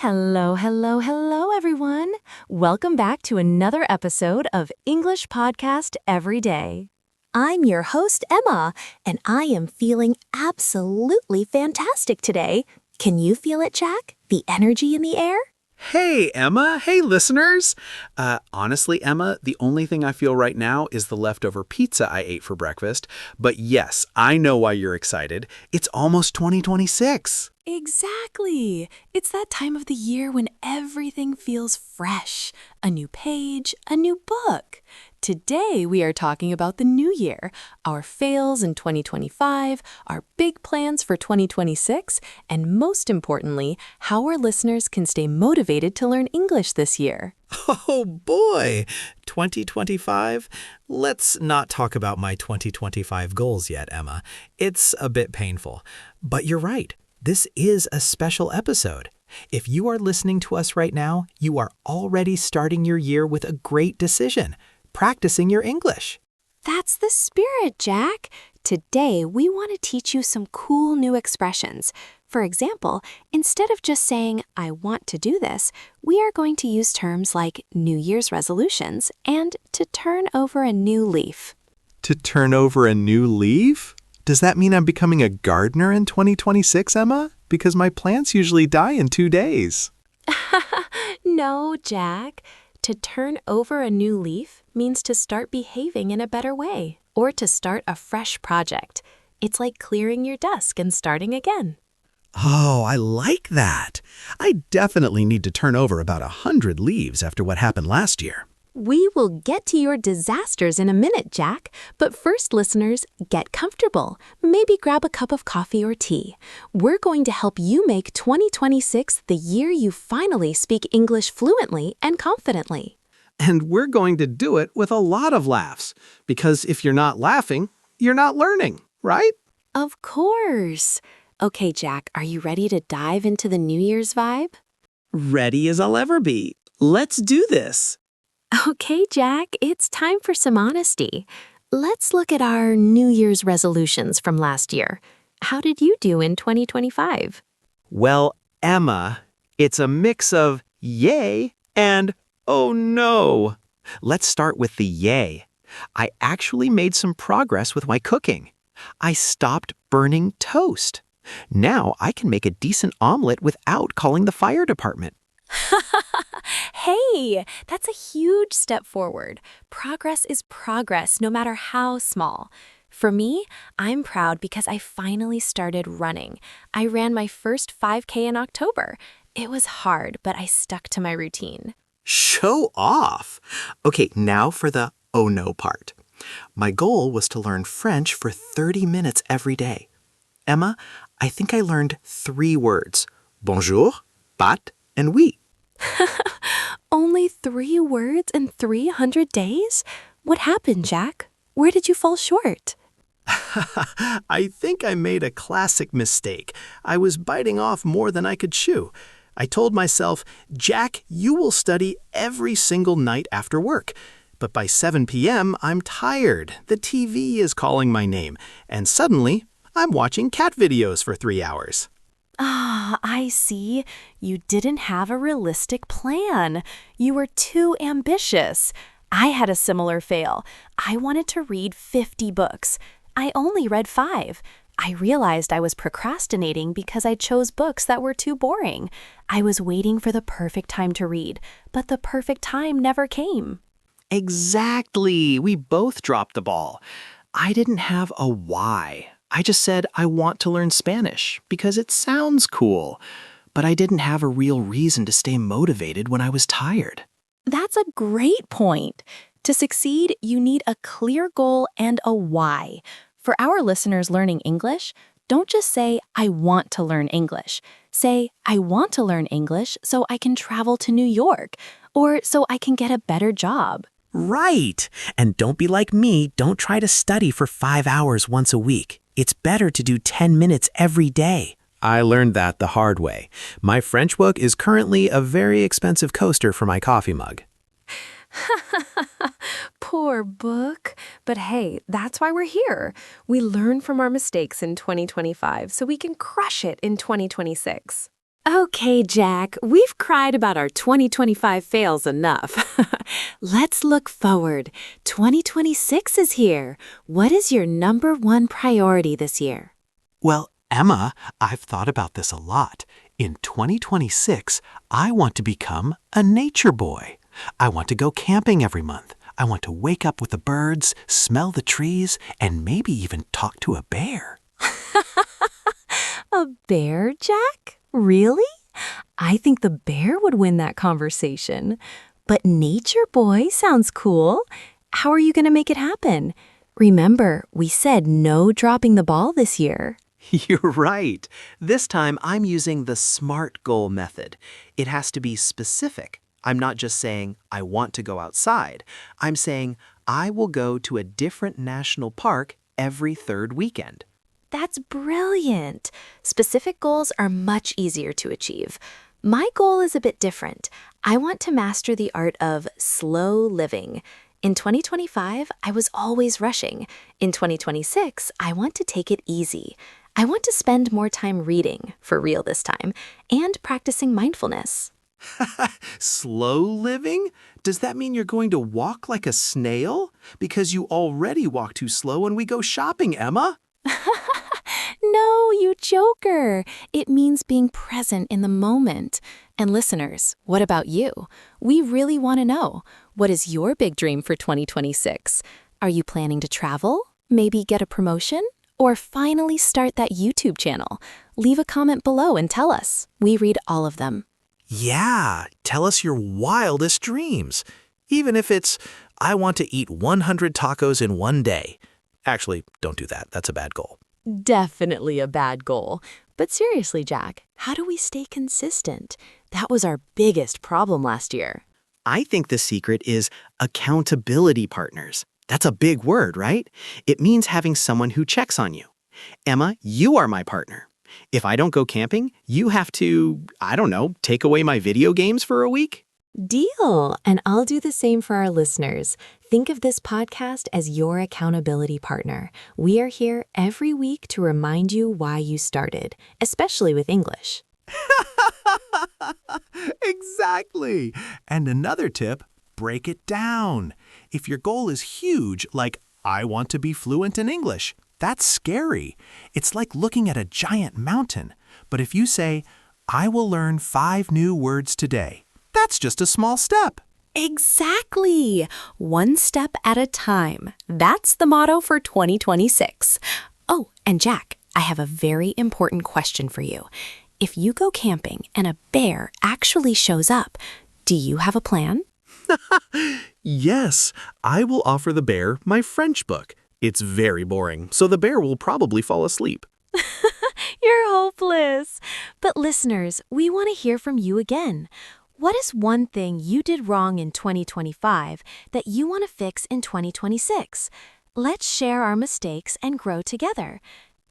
Hello, hello, hello, everyone. Welcome back to another episode of English Podcast Every Day. I'm your host, Emma, and I am feeling absolutely fantastic today. Can you feel it, Jack? The energy in the air? Hey, Emma. Hey, listeners. Honestly, Emma, the only thing I feel right now is the leftover pizza I ate for breakfast. But yes, I know why you're excited. It's almost 2026. Exactly. It's that time of the year when everything feels fresh. A new page, a new book. Today, we are talking about the new year, our fails in 2025, our big plans for 2026, and most importantly, how our listeners can stay motivated to learn English this year. Oh boy, 2025? Let's not talk about my 2025 goals yet, Emma. It's a bit painful. But you're right. This is a special episode. If you are listening to us right now, you are already starting your year with a great decision, practicing your English. That's the spirit, Jack. Today, we want to teach you some cool new expressions. For example, instead of just saying, I want to do this, we are going to use terms like New Year's resolutions and to turn over a new leaf. To turn over a new leaf? Does that mean I'm becoming a gardener in 2026, Emma? Because my plants usually die in 2 days. No, Jack. To turn over a new leaf means to start behaving in a better way or to start a fresh project. It's like clearing your desk and starting again. Oh, I like that. I definitely need to turn over about 100 leaves after what happened last year. We will get to your disasters in a minute, Jack. But first, listeners, get comfortable. Maybe grab a cup of coffee or tea. We're going to help you make 2026 the year you finally speak English fluently and confidently. And we're going to do it with a lot of laughs. Because if you're not laughing, you're not learning, right? Of course. Okay, Jack, are you ready to dive into the New Year's vibe? Ready as I'll ever be. Let's do this. Okay, Jack, it's time for some honesty. Let's look at our New Year's resolutions from last year. How did you do in 2025? Well, Emma, it's a mix of yay and oh no. Let's start with the yay. I actually made some progress with my cooking. I stopped burning toast. Now I can make a decent omelet without calling the fire department. Hey, that's a huge step forward. Progress is progress, no matter how small. For me, I'm proud because I finally started running. I ran my first 5K in October. It was hard, but I stuck to my routine. Show off. Okay, now for the oh no part. My goal was to learn French for 30 minutes every day. Emma, I think I learned 3 words. Bonjour, pat, and oui. Only 3 words in 300 days? What happened, Jack? Where did you fall short? I think I made a classic mistake. I was biting off more than I could chew. I told myself, Jack, you will study every single night after work. But by 7 p.m., I'm tired. The TV is calling my name. And suddenly, I'm watching cat videos for 3 hours. I see. You didn't have a realistic plan. You were too ambitious. I had a similar fail. I wanted to read 50 books. I only read 5. I realized I was procrastinating because I chose books that were too boring. I was waiting for the perfect time to read, but the perfect time never came. Exactly. We both dropped the ball. I didn't have a why. I just said I want to learn Spanish because it sounds cool. But I didn't have a real reason to stay motivated when I was tired. That's a great point. To succeed, you need a clear goal and a why. For our listeners learning English, don't just say, I want to learn English. Say, I want to learn English so I can travel to New York, or so I can get a better job. Right. And don't be like me. Don't try to study for 5 hours once a week. It's better to do 10 minutes every day. I learned that the hard way. My French book is currently a very expensive coaster for my coffee mug. Poor book. But hey, that's why we're here. We learn from our mistakes in 2025 so we can crush it in 2026. Okay, Jack, we've cried about our 2025 fails enough. Let's look forward. 2026 is here. What is your number one priority this year? Well, Emma, I've thought about this a lot. In 2026, I want to become a nature boy. I want to go camping every month. I want to wake up with the birds, smell the trees, and maybe even talk to a bear. A bear, Jack? Really? I think the bear would win that conversation. But Nature Boy sounds cool. How are you going to make it happen? Remember, we said no dropping the ball this year. You're right. This time I'm using the SMART goal method. It has to be specific. I'm not just saying, I want to go outside. I'm saying, I will go to a different national park every third weekend. That's brilliant. Specific goals are much easier to achieve. My goal is a bit different. I want to master the art of slow living. In 2025, I was always rushing. In 2026, I want to take it easy. I want to spend more time reading, for real this time, and practicing mindfulness. Slow living? Does that mean you're going to walk like a snail? Because you already walk too slow when we go shopping, Emma. No, you joker. It means being present in the moment. And listeners, what about you? We really want to know. What is your big dream for 2026? Are you planning to travel? Maybe get a promotion? Or finally start that YouTube channel? Leave a comment below and tell us. We read all of them. Yeah, tell us your wildest dreams. Even if it's, I want to eat 100 tacos in one day. Actually, don't do that. That's a bad goal. Definitely a bad goal. But seriously, Jack, how do we stay consistent? That was our biggest problem last year. I think the secret is accountability partners. That's a big word, right? It means having someone who checks on you. Emma, you are my partner. If I don't go camping, you have to, I don't know, take away my video games for a week? Deal. And I'll do the same for our listeners. Think of this podcast as your accountability partner. We are here every week to remind you why you started, especially with English. Exactly. And another tip, break it down. If your goal is huge, like, I want to be fluent in English, that's scary. It's like looking at a giant mountain. But if you say, I will learn 5 new words today, that's just a small step. Exactly. One step at a time. That's the motto for 2026. Oh, and Jack, I have a very important question for you. If you go camping and a bear actually shows up, do you have a plan? Yes, I will offer the bear my French book. It's very boring, so the bear will probably fall asleep. You're hopeless. But listeners, we want to hear from you again. What is one thing you did wrong in 2025 that you want to fix in 2026? Let's share our mistakes and grow together.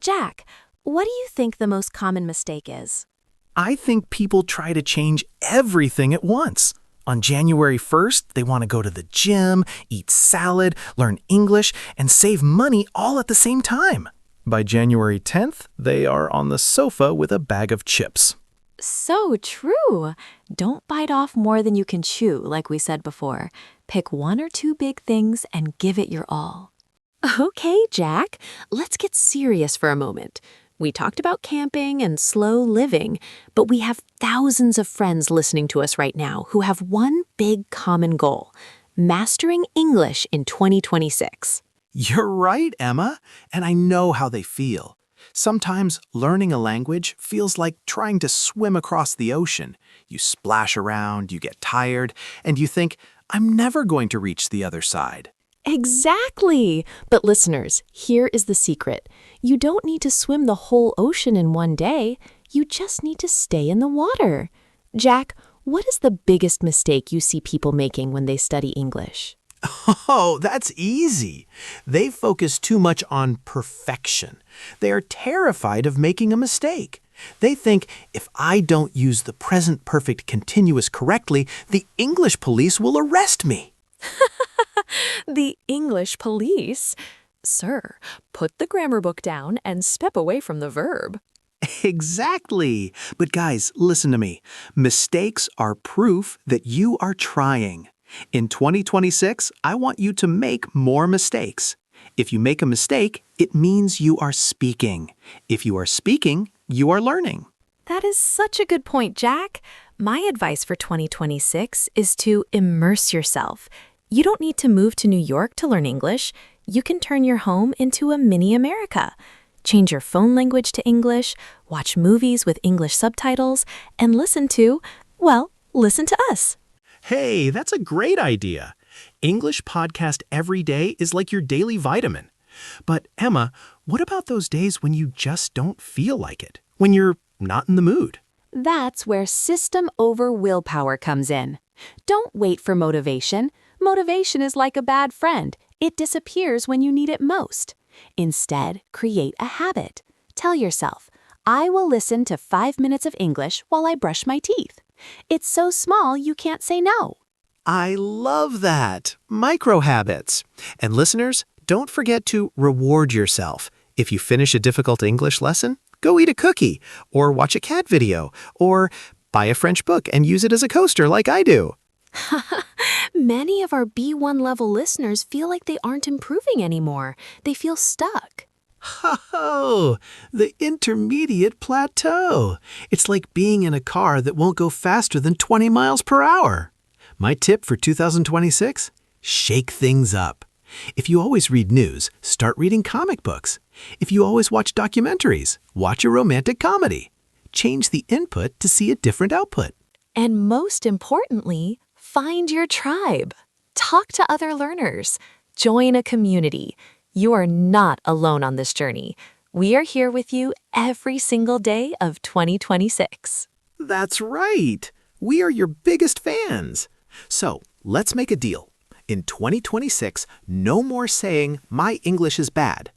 Jack, what do you think the most common mistake is? I think people try to change everything at once. On January 1st, they want to go to the gym, eat salad, learn English, and save money all at the same time. By January 10th, they are on the sofa with a bag of chips. So true. Don't bite off more than you can chew, like we said before. Pick 1 or 2 big things and give it your all. Okay, Jack, let's get serious for a moment. We talked about camping and slow living, but we have thousands of friends listening to us right now who have one big common goal: mastering English in 2026. You're right, Emma, and I know how they feel. Sometimes learning a language feels like trying to swim across the ocean. You splash around, you get tired, and you think, I'm never going to reach the other side. Exactly. But listeners, here is the secret. You don't need to swim the whole ocean in one day. You just need to stay in the water. Jack, what is the biggest mistake you see people making when they study English? Oh, that's easy. They focus too much on perfection. They are terrified of making a mistake. They think, if I don't use the present perfect continuous correctly, the English police will arrest me. The English police? Sir, put the grammar book down and step away from the verb. Exactly. But guys, listen to me. Mistakes are proof that you are trying. In 2026, I want you to make more mistakes. If you make a mistake, it means you are speaking. If you are speaking, you are learning. That is such a good point, Jack. My advice for 2026 is to immerse yourself. You don't need to move to New York to learn English. You can turn your home into a mini America. Change your phone language to English, watch movies with English subtitles, and listen to us. Hey, that's a great idea. English podcast every day is like your daily vitamin. But Emma, what about those days when you just don't feel like it? When you're not in the mood? That's where system over willpower comes in. Don't wait for motivation. Motivation is like a bad friend. It disappears when you need it most. Instead, create a habit. Tell yourself, I will listen to 5 minutes of English while I brush my teeth. It's so small you can't say no. I love that. Micro habits. And listeners, don't forget to reward yourself. If you finish a difficult English lesson, go eat a cookie, or watch a cat video, or buy a French book and use it as a coaster like I do. Many of our B1 level listeners feel like they aren't improving anymore. They feel stuck. Oh, the intermediate plateau. It's like being in a car that won't go faster than 20 miles per hour. My tip for 2026? Shake things up. If you always read news, start reading comic books. If you always watch documentaries, watch a romantic comedy. Change the input to see a different output. And most importantly, find your tribe. Talk to other learners. Join a community. You are not alone on this journey. We are here with you every single day of 2026. That's right. We are your biggest fans. So let's make a deal. In 2026, no more saying, my English is bad.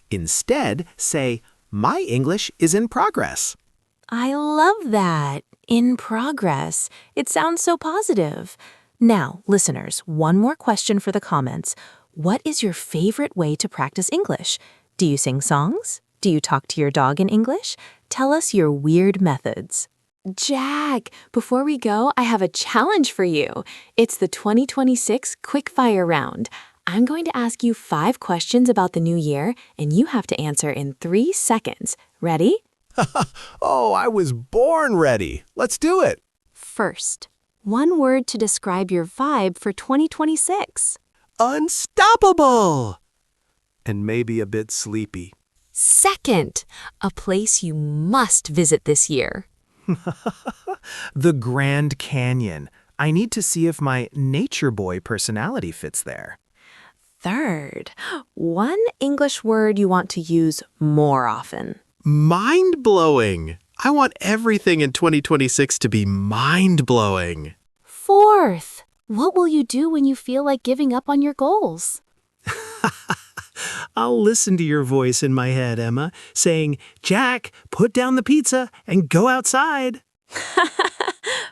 Instead, say, my English is in progress. I love that. In progress. It sounds so positive. Now, listeners, one more question for the comments. What is your favorite way to practice English? Do you sing songs? Do you talk to your dog in English? Tell us your weird methods. Jack, before we go, I have a challenge for you. It's the 2026 Quickfire Round. I'm going to ask you 5 questions about the new year, and you have to answer in 3 seconds. Ready? Oh, I was born ready. Let's do it. First, one word to describe your vibe for 2026. Unstoppable! And maybe a bit sleepy. Second, a place you must visit this year. The Grand Canyon. I need to see if my nature boy personality fits there. Third, one English word you want to use more often. Mind-blowing. I want everything in 2026 to be mind-blowing. Fourth, what will you do when you feel like giving up on your goals? I'll listen to your voice in my head, Emma, saying, Jack, put down the pizza and go outside.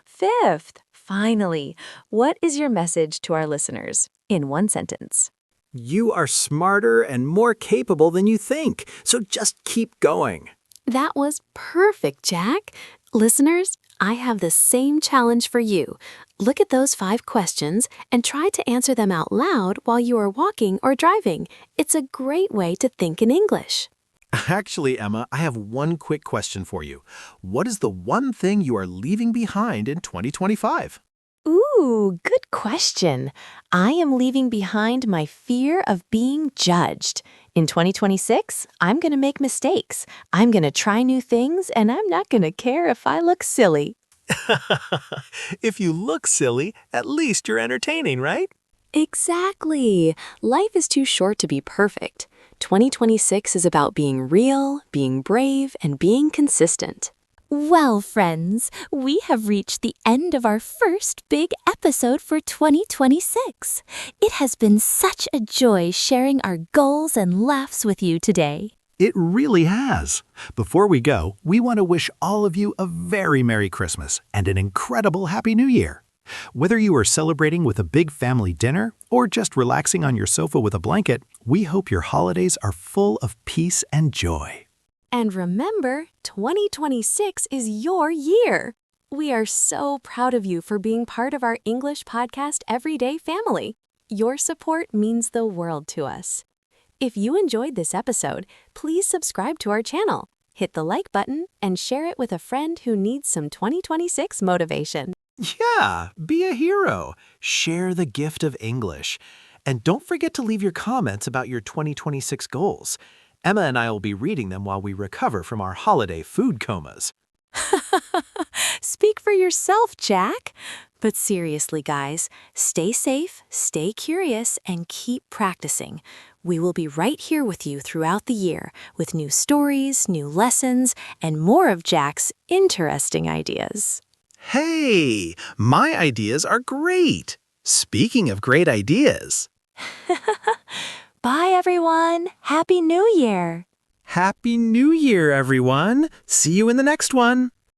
Fifth, finally, what is your message to our listeners in 1 sentence? You are smarter and more capable than you think, so just keep going. That was perfect, Jack. Listeners, I have the same challenge for you. Look at those 5 questions and try to answer them out loud while you are walking or driving. It's a great way to think in English. Actually, Emma, I have one quick question for you. What is the one thing you are leaving behind in 2025? Ooh, good question. I am leaving behind my fear of being judged. In 2026, I'm going to make mistakes. I'm going to try new things, and I'm not going to care if I look silly. If you look silly, at least you're entertaining, right? Exactly. Life is too short to be perfect. 2026 is about being real, being brave, and being consistent. Well, friends, we have reached the end of our first big episode for 2026. It has been such a joy sharing our goals and laughs with you today. It really has. Before we go, we want to wish all of you a very Merry Christmas and an incredible Happy New Year. Whether you are celebrating with a big family dinner or just relaxing on your sofa with a blanket, we hope your holidays are full of peace and joy. And remember, 2026 is your year. We are so proud of you for being part of our English Podcast Everyday family. Your support means the world to us. If you enjoyed this episode, please subscribe to our channel, hit the like button, and share it with a friend who needs some 2026 motivation. Yeah, be a hero. Share the gift of English. And don't forget to leave your comments about your 2026 goals. Emma and I will be reading them while we recover from our holiday food comas. Speak for yourself, Jack. But seriously, guys, stay safe, stay curious, and keep practicing. We will be right here with you throughout the year with new stories, new lessons, and more of Jack's interesting ideas. Hey, my ideas are great. Speaking of great ideas. Bye, everyone. Happy New Year. Happy New Year, everyone. See you in the next one.